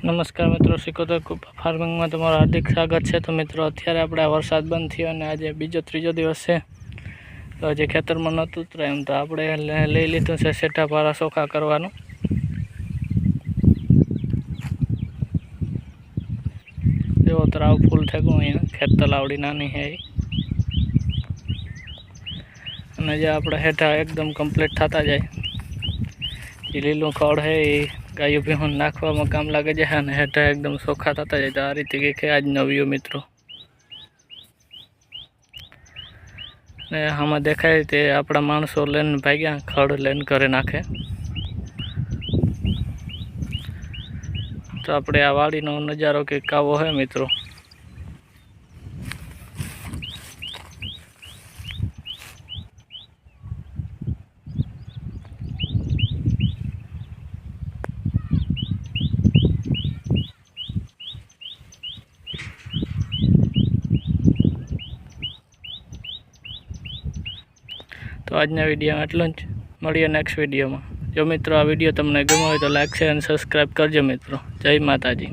नमस्कार मित्रों, सिकोतर फार्मिंग में तमारुं हार्दिक स्वागत है। तो मित्रों, अत्यारे आपणे वरसाद बंद थयो अने आज बीजो त्रीजो दिवस है। तो हजी खेतर में नहोतुं उतरे एम तो आपणे लई लीधुं छे सेठा पारा सोखा करवानुं। जो तराव फूल थई गयुं अहींया खेत तलावड़ी नानी है अने जे आपणे हेठा एकदम कम्प्लीट थता जाय लीलू खड़ है गायों भीहों नाखवामां काम लागे जाय अने हेठा एकदम सोखा थता जाय। तो आ रीते कंईक है आजनो व्यू मित्रों। ने आमां देखाय ते आपणा माणसो लईने भाग्या खड़ लईने घरे नाखे। तो आपणे आ वाड़ीनो नजारो कंईक आवो है मित्रों। तो आजना विडियो आटलुं ज। मळीए नेक्स्ट विडियो में। जो मित्रों आ विडियो तमने गम्यो होय तो लाइक शेर अने सब्सक्राइब करजो मित्रों। जय माताजी।